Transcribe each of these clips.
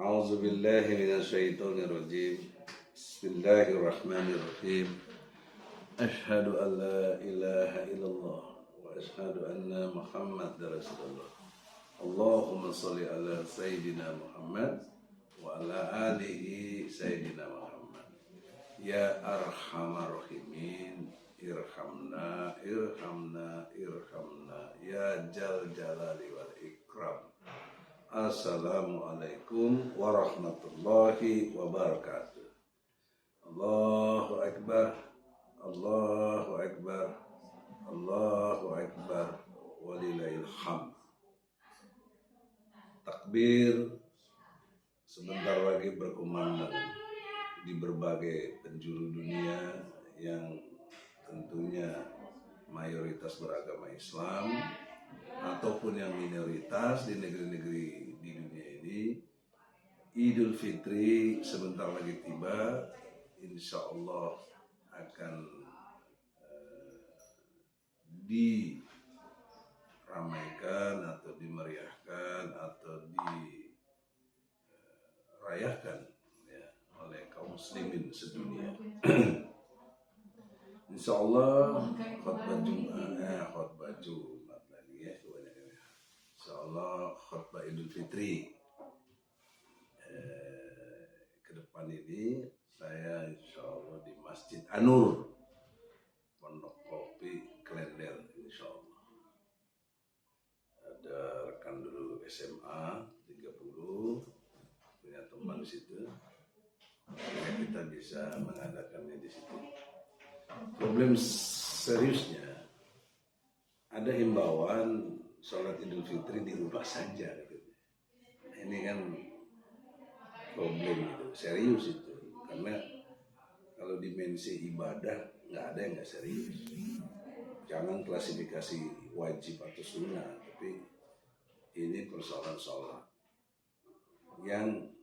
A'udzu billahi minasyaitonir rajim. Bismillahirrahmanirrahim. Asyhadu an la ilaha illallah wa asyhadu anna Muhammadar Rasulullah. Allahumma shalli ala sayyidina Muhammad wa ala alihi sayyidina Muhammad. Ya arhamar rahimin, irhamna ya jal jalali wal ikram. Assalamualaikum warahmatullahi wabarakatuh. Allahu akbar, Allahu akbar, Allahu akbar, walillahil hamd. Takbir sebentar lagi berkumandang di berbagai penjuru dunia yang tentunya mayoritas beragama Islam ataupun yang minoritas di negeri-negeri di dunia ini. Idul Fitri sebentar lagi tiba, insya Allah akan diramaikan atau dimeriahkan atau dirayakan ya, oleh kaum muslimin sedunia. Insya Allah khutbah Jumat lagi ya kebanyakan. Insya Allah khutbah Idul Fitri ke depan ini saya insya Allah di Masjid Anur Pondok Kopi Klender, insya Allah. Ada rekan dulu SMA 30 punya teman di situ. Kita bisa mengadakannya di situ. Problem seriusnya ada himbauan sholat Idul Fitri di rumah saja gitu. Nah, ini kan problem itu, serius itu, karena kalau dimensi ibadah nggak ada yang nggak serius. Jangan klasifikasi wajib atau sunnah, tapi ini persoalan sholat yang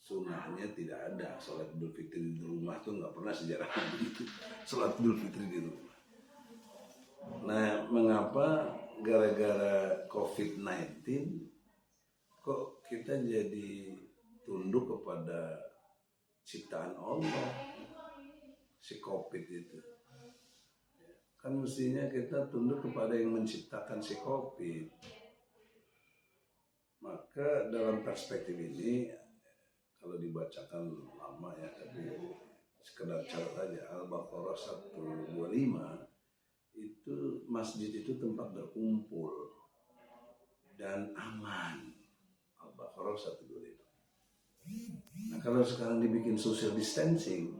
sunnahnya tidak ada. Sholat Idul Fitri di rumah tuh nggak pernah sejarah begitu. Sholat Idul Fitri di rumah. Nah, mengapa gara-gara COVID-19 kok kita jadi tunduk kepada ciptaan Allah, si COVID itu? Kan mestinya kita tunduk kepada yang menciptakan si COVID. Maka dalam perspektif ini, kalau dibacakan lama ya, tapi sekedar catat aja, Al-Baqarah 125 itu masjid itu tempat berkumpul dan aman. Al-Baqarah 125. Nah, kalau sekarang dibikin social distancing,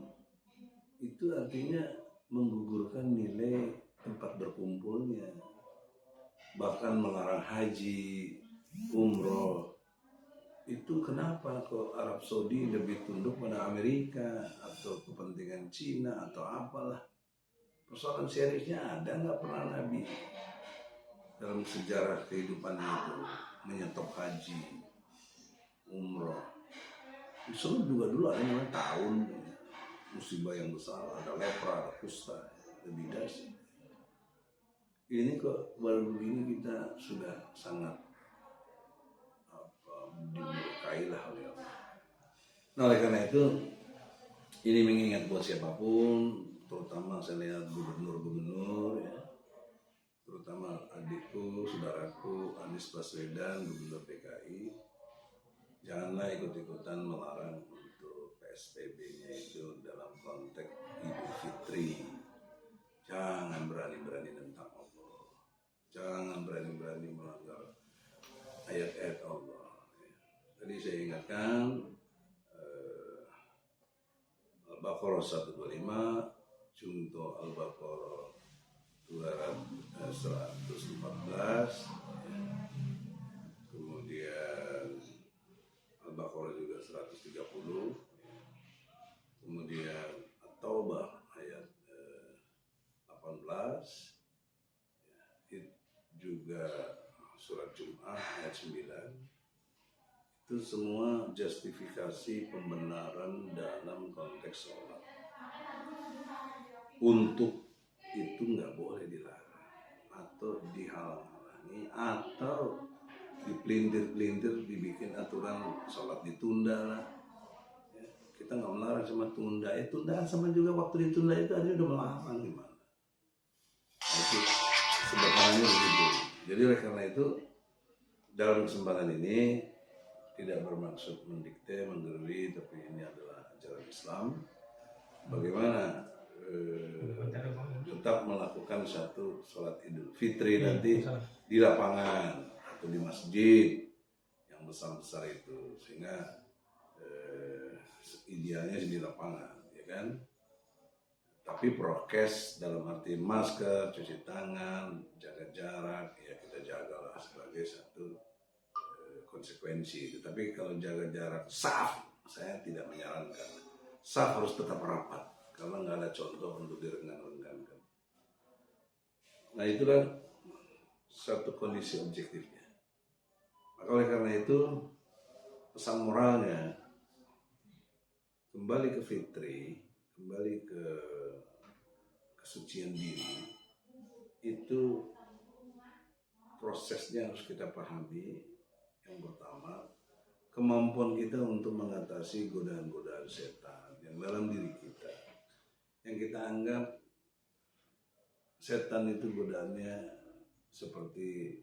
itu artinya menggugurkan nilai tempat berkumpulnya, bahkan melarang haji, umroh. Itu kenapa kok Arab Saudi lebih tunduk pada Amerika atau kepentingan Cina atau apalah? Persoalan seriusnya ada nggak pernah Nabi dalam sejarah kehidupan itu menyetop haji, umroh. Islam juga dulu ada yang tahun musibah yang besar, ada lepra, ada kusta, lebih dahsyat. Ini kok baru begini kita sudah sangat dimurkailah oleh Allah. Nah, oleh karena itu ini mengingat buat siapapun, terutama saya lihat gubernur-gubernur ya, terutama adikku, saudaraku Anies Baswedan, Gubernur DKI, janganlah ikut-ikutan melarang untuk PSBB-nya itu dalam konteks Idul Fitri. Jangan berani-berani tentang Allah, jangan berani-berani melanggar ayat-ayat Allah. Tadi saya ingatkan Al-Baqarah 125, contoh Al-Baqarah 114, kemudian Al-Baqarah juga 130, kemudian At-Taubah ayat 18, juga surat Jum'ah ayat 9. Itu semua justifikasi pembenaran dalam konteks sholat. Untuk itu nggak boleh dilarang atau dihalang-halangi atau dipelintir-pelintir, dibikin aturan sholat ditunda lah. Ya, kita nggak melarang sama tunda, tundaan sama juga waktu ditunda itu ada udah melarang gimana? Nah, itu sederhananya begitu. Jadi oleh karena itu dalam kesempatan ini tidak bermaksud mendikte, menggerui, tapi ini adalah ajaran Islam. Bagaimana tetap melakukan satu sholat Idul Fitri nanti di lapangan atau di masjid yang besar-besar itu, sehingga idealnya di lapangan, ya kan? Tapi prokes dalam arti masker, cuci tangan, jaga jarak, ya kita jagalah sebagai satu konsekuensi. Tapi kalau jaga jarak saf, saya tidak menyarankan. Saf harus tetap rapat karena nggak ada contoh untuk direnggang-renggangkan. Nah itulah satu kondisi objektifnya. Maka oleh karena itu pesan moralnya kembali ke fitri, kembali ke kesucian diri, itu prosesnya harus kita pahami. Yang pertama, kemampuan kita untuk mengatasi godaan-godaan setan yang dalam diri kita, yang kita anggap setan itu godaannya seperti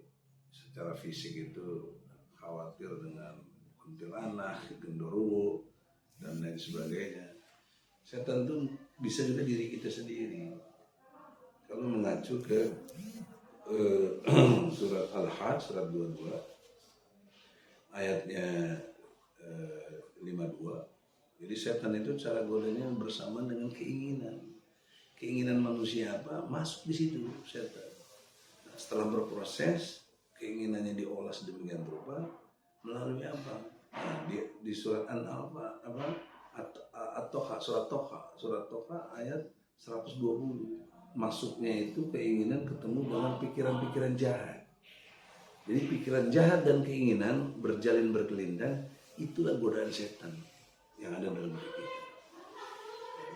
secara fisik itu khawatir dengan kuntilanak, genderuwo, dan lain sebagainya. Setan itu bisa juga diri kita sendiri. Kalau mengacu ke surat Al-Hajj, surat 22, ayatnya 52. Jadi setan itu cara godanya bersamaan dengan keinginan. Keinginan manusia apa? Masuk di situ setan. Nah, setelah berproses, keinginannya diolah sedemikian rupa melalui apa? Nah, di surat An-Alfa surat Toha ayat 120. Masuknya itu keinginan ketemu dengan pikiran-pikiran jahat. Jadi pikiran jahat dan keinginan berjalin berkelindang, itulah godaan setan yang ada dalam diri kita.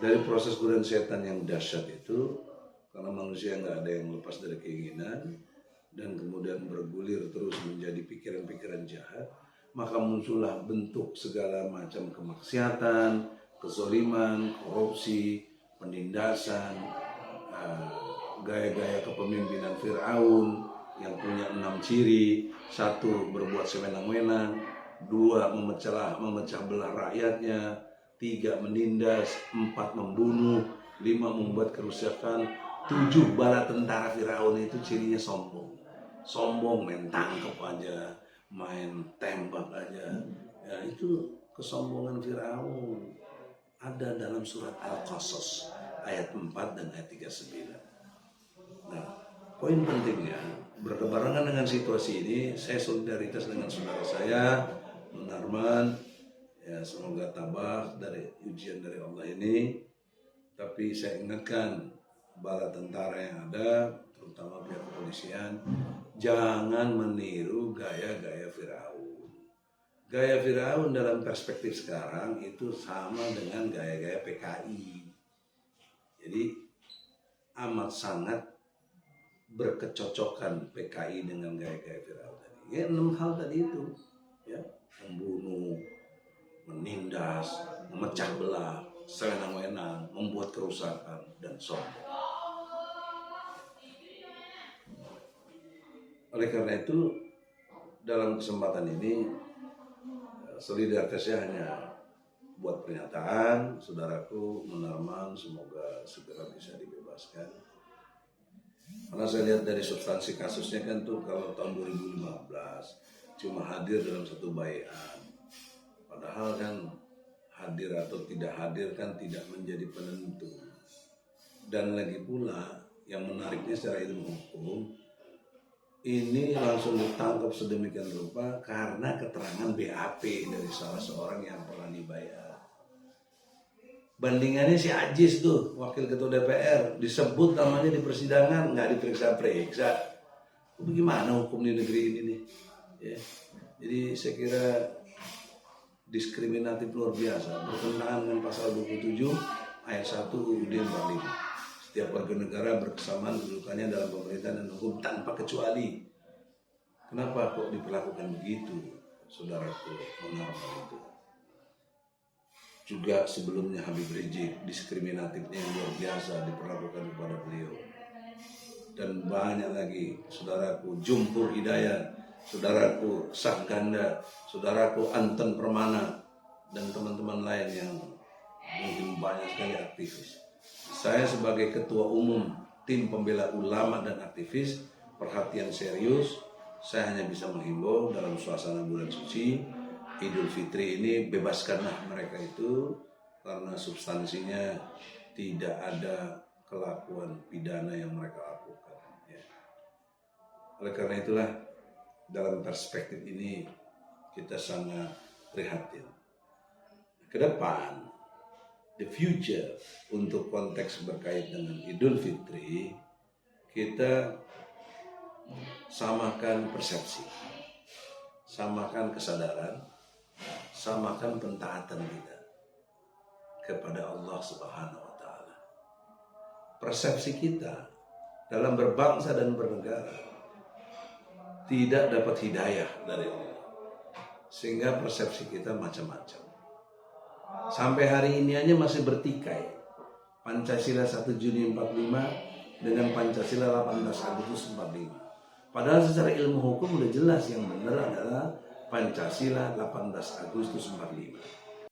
Dari proses godaan setan yang dahsyat itu, karena manusia nggak ada yang lepas dari keinginan dan kemudian bergulir terus menjadi pikiran-pikiran jahat, maka muncullah bentuk segala macam kemaksiatan, kezaliman, korupsi, penindasan, gaya-gaya kepemimpinan Fir'aun yang punya 6 ciri. 1, berbuat sewenang-wenang. 2, memecah belah rakyatnya. 3, menindas. 4, membunuh. 5, membuat kerusakan. 7, bala tentara Fir'aun itu cirinya sombong. Sombong, main tangkap aja, main tembak aja. Ya, itu kesombongan Fir'aun. Ada dalam surat Al-Qasas ayat 4 dan ayat 39. Nah, poin pentingnya berkebarengan dengan situasi ini, saya solidaritas dengan saudara saya Munarman. Ya, semoga tabah dari ujian dari Allah ini. Tapi saya ingatkan bala tentara yang ada, terutama pihak kepolisian, jangan meniru gaya-gaya Firaun. Gaya Firaun dalam perspektif sekarang itu sama dengan gaya-gaya PKI. Jadi amat sangat berkecocokan PKI dengan gaya-gaya Firaun tadi. Ya 6 hal tadi itu, ya, membunuh, menindas, memecah belah, sewenang-wenang, membuat kerusakan dan sombong. Oleh karena itu, dalam kesempatan ini solidaritasnya hanya buat pernyataan, saudaraku Munarman semoga segera bisa dibebaskan. Karena saya lihat dari substansi kasusnya kan tuh kalau tahun 2015 cuma hadir dalam satu baiat. Padahal kan hadir atau tidak hadir kan tidak menjadi penentu. Dan lagi pula yang menariknya secara ilmu hukum, ini langsung ditangkap sedemikian rupa karena keterangan BAP dari salah seorang yang pernah dibayar. Bandingannya si Ajis tuh, wakil ketua DPR, disebut namanya di persidangan, nggak diperiksa-periksa. Bagaimana hukum di negeri ini nih? Ya. Jadi saya kira diskriminatif luar biasa, bertentangan dengan pasal 27 ayat 1 UUD 45. Setiap warga negara berkesamaan kedudukannya dalam pemerintahan dan hukum tanpa kecuali. Kenapa kok diperlakukan begitu, saudaraku normal itu? Juga sebelumnya Habib Rizik diskriminatifnya yang luar biasa diperlakukan kepada beliau. Dan banyak lagi, saudaraku Jumpur Hidayat, saudaraku Sah Ganda, saudaraku Anton Permana, dan teman-teman lain yang mungkin banyak sekali aktivis. Saya sebagai ketua umum tim pembela ulama dan aktivis, perhatian serius, saya hanya bisa menghimbau dalam suasana bulan suci Idul Fitri ini, bebaskanlah mereka itu, karena substansinya tidak ada kelakuan pidana yang mereka lakukan. Ya. Oleh karena itulah, dalam perspektif ini kita sangat prihatin. Ke depan, the future untuk konteks berkait dengan Idul Fitri, kita samakan persepsi, samakan kesadaran, samakan pentaatan kita kepada Allah Subhanahu wa Ta'ala. Persepsi kita dalam berbangsa dan bernegara tidak dapat hidayah dari Allah, sehingga persepsi kita macam-macam. Sampai hari ini aja masih bertikai Pancasila 1 Juni 45 dengan Pancasila 18 Agustus 45. Padahal secara ilmu hukum udah jelas yang benar adalah Pancasila 18 Agustus 45.